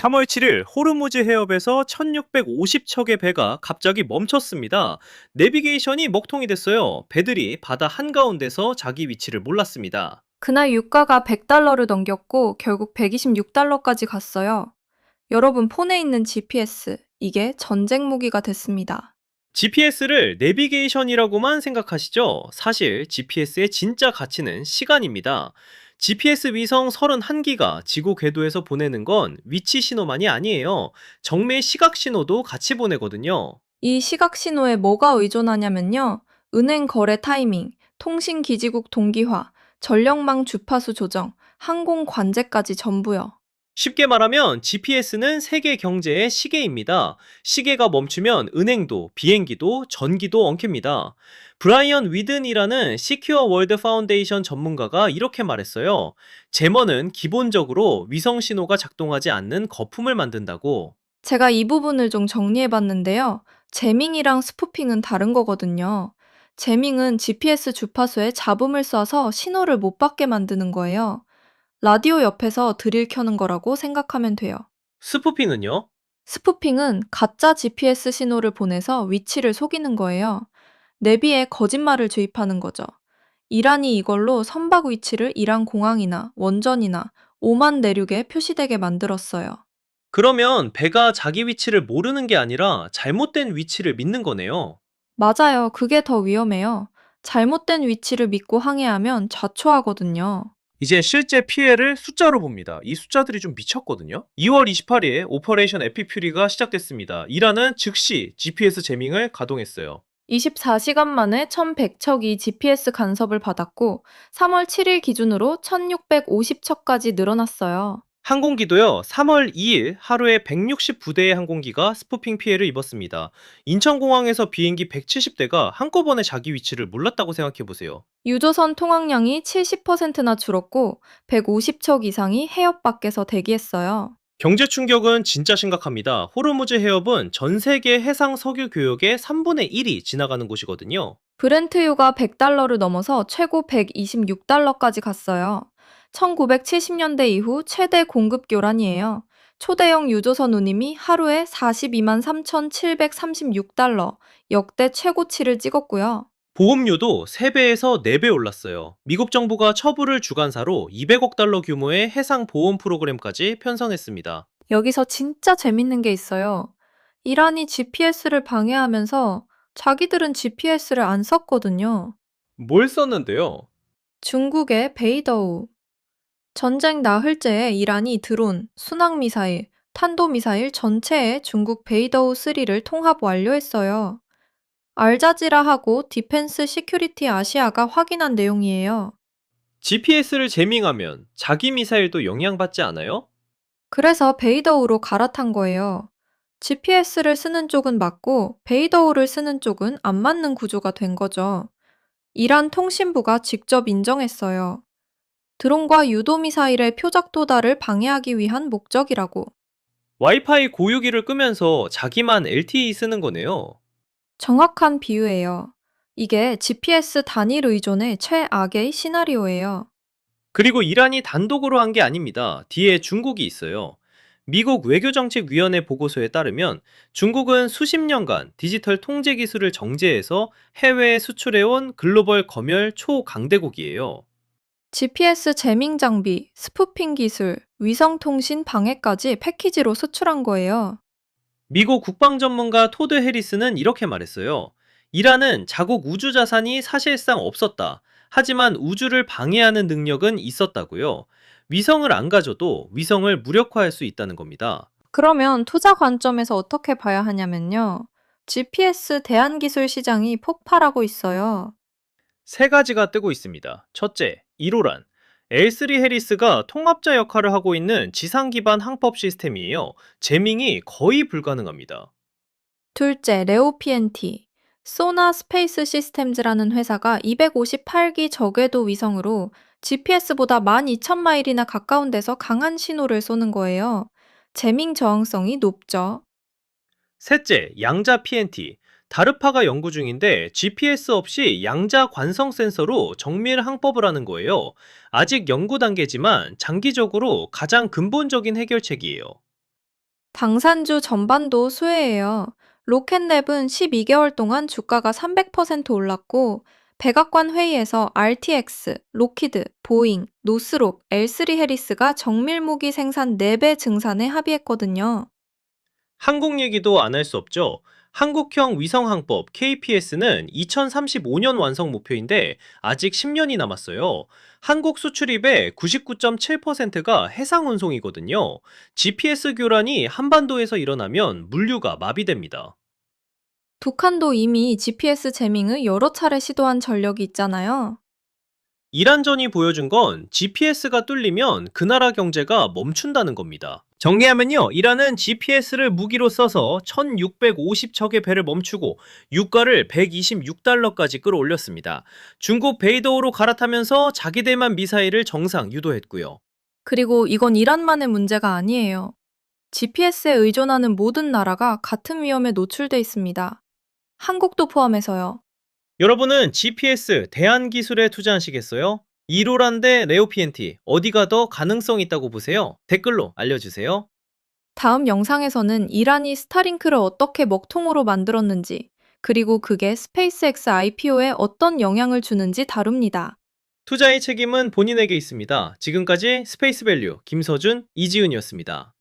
3월 7일 호르무즈 해협에서 1650척의 배가 갑자기 멈췄습니다. 내비게이션이 먹통이 됐어요. 배들이 바다 한가운데서 자기 위치를 몰랐습니다. 그날 유가가 100달러를 넘겼고 결국 126달러까지 갔어요. 여러분 폰에 있는 GPS, 이게 전쟁 무기가 됐습니다. GPS를 내비게이션이라고만 생각하시죠? 사실 GPS의 진짜 가치는 시간입니다. GPS 위성 31기가 지구 궤도에서 보내는 건 위치 신호만이 아니에요. 정밀 시각 신호도 같이 보내거든요. 이 시각 신호에 뭐가 의존하냐면요. 은행 거래 타이밍, 통신 기지국 동기화, 전력망 주파수 조정, 항공 관제까지 전부요. 쉽게 말하면 GPS는 세계 경제의 시계입니다. 시계가 멈추면 은행도, 비행기도, 전기도 엉킵니다. 브라이언 위든이라는 시큐어 월드 파운데이션 전문가가 이렇게 말했어요. 제머는 기본적으로 위성 신호가 작동하지 않는 거품을 만든다고. 제가 이 부분을 좀 정리해 봤는데요. 재밍이랑 스푸핑은 다른 거거든요. 재밍은 GPS 주파수에 잡음을 쏴서 신호를 못 받게 만드는 거예요. 라디오 옆에서 드릴 켜는 거라고 생각하면 돼요. 스푸핑은요? 스푸핑은 가짜 GPS 신호를 보내서 위치를 속이는 거예요. 내비에 거짓말을 주입하는 거죠. 이란이 이걸로 선박 위치를 이란 공항이나 원전이나 오만 내륙에 표시되게 만들었어요. 그러면 배가 자기 위치를 모르는 게 아니라 잘못된 위치를 믿는 거네요. 맞아요. 그게 더 위험해요. 잘못된 위치를 믿고 항해하면 자초하거든요. 이제 실제 피해를 숫자로 봅니다. 이 숫자들이 좀 미쳤거든요. 2월 28일 오퍼레이션 에피퓨리가 시작됐습니다. 이란은 즉시 GPS 제밍을 가동했어요. 24시간 만에 1100척이 GPS 간섭을 받았고 3월 7일 기준으로 1650척까지 늘어났어요. 항공기도요, 3월 2일 하루에 169대의 항공기가 스푸핑 피해를 입었습니다. 인천공항에서 비행기 170대가 한꺼번에 자기 위치를 몰랐다고 생각해보세요. 유조선 통학량이 70%나 줄었고 150척 이상이 해협 밖에서 대기했어요. 경제 충격은 진짜 심각합니다. 호르무즈 해협은 전 세계 해상 석유 교역의 3분의 1이 지나가는 곳이거든요. 브렌트유가 100달러를 넘어서 최고 126달러까지 갔어요. 1970년대 이후 최대 공급 교란이에요. 초대형 유조선 운임이 하루에 42만 3,736달러, 역대 최고치를 찍었고요. 보험료도 3배에서 4배 올랐어요. 미국 정부가 처분을 주관사로 200억 달러 규모의 해상 보험 프로그램까지 편성했습니다. 여기서 진짜 재밌는 게 있어요. 이란이 GPS를 방해하면서 자기들은 GPS를 안 썼거든요. 뭘 썼는데요? 중국의 베이더우, 전쟁 나흘째에 이란이 드론, 순항미사일, 탄도미사일 전체에 중국 베이더우 3를 통합 완료했어요. 알자지라하고 디펜스 시큐리티 아시아가 확인한 내용이에요. GPS를 제밍하면 자기 미사일도 영향받지 않아요? 그래서 베이더우로 갈아탄 거예요. GPS를 쓰는 쪽은 맞고 베이더우를 쓰는 쪽은 안 맞는 구조가 된 거죠. 이란 통신부가 직접 인정했어요. 드론과 유도미사일의 표적 도달을 방해하기 위한 목적이라고. 와이파이 고유기를 끄면서 자기만 LTE 쓰는 거네요. 정확한 비유예요. 이게 GPS 단일 의존의 최악의 시나리오예요. 그리고 이란이 단독으로 한 게 아닙니다. 뒤에 중국이 있어요. 미국 외교정책위원회 보고서에 따르면 중국은 수십 년간 디지털 통제 기술을 정제해서 해외에 수출해온 글로벌 검열 초강대국이에요. GPS 재밍 장비, 스푸핑 기술, 위성통신 방해까지 패키지로 수출한 거예요. 미국 국방 전문가 토드 해리스는 이렇게 말했어요. 이란은 자국 우주 자산이 사실상 없었다. 하지만 우주를 방해하는 능력은 있었다고요. 위성을 안 가져도 위성을 무력화할 수 있다는 겁니다. 그러면 투자 관점에서 어떻게 봐야 하냐면요. GPS 대한기술 시장이 폭발하고 있어요. 세 가지가 뜨고 있습니다. 첫째, 이로란. L3 해리스가 통합자 역할을 하고 있는 지상 기반 항법 시스템이에요. 제밍이 거의 불가능합니다. 둘째, 레오 PNT. 소나 스페이스 시스템즈라는 회사가 258기 저궤도 위성으로 GPS보다 12,000마일이나 가까운 데서 강한 신호를 쏘는 거예요. 재밍 저항성이 높죠. 셋째, 양자 PNT. 다르파가 연구 중인데 GPS 없이 양자 관성 센서로 정밀 항법을 하는 거예요. 아직 연구 단계지만 장기적으로 가장 근본적인 해결책이에요. 당산주 전반도 수혜예요. 로켓랩은 12개월 동안 주가가 300% 올랐고, 백악관 회의에서 RTX, 로키드, 보잉, 노스롭, L3 해리스가 정밀무기 생산 4배 증산에 합의했거든요. 한국 얘기도 안 할 수 없죠. 한국형 위성항법 KPS는 2035년 완성 목표인데 아직 10년이 남았어요. 한국 수출입의 99.7%가 해상 운송이거든요. GPS 교란이 한반도에서 일어나면 물류가 마비됩니다. 북한도 이미 GPS 재밍을 여러 차례 시도한 전력이 있잖아요. 이란전이 보여준 건 GPS가 뚫리면 그 나라 경제가 멈춘다는 겁니다. 정리하면요, 이란은 GPS를 무기로 써서 1650척의 배를 멈추고 유가를 126달러까지 끌어올렸습니다. 중국 베이더호로 갈아타면서 자기들만 미사일을 정상 유도했고요. 그리고 이건 이란만의 문제가 아니에요. GPS에 의존하는 모든 나라가 같은 위험에 노출돼 있습니다. 한국도 포함해서요. 여러분은 GPS 대한기술에 투자하시겠어요? 이로란 대 레오 PNT 어디가 더 가능성 있다고 보세요? 댓글로 알려주세요. 다음 영상에서는 이란이 스타링크를 어떻게 먹통으로 만들었는지, 그리고 그게 스페이스X IPO에 어떤 영향을 주는지 다룹니다. 투자의 책임은 본인에게 있습니다. 지금까지 스페이스밸류 김서준, 이지은이었습니다.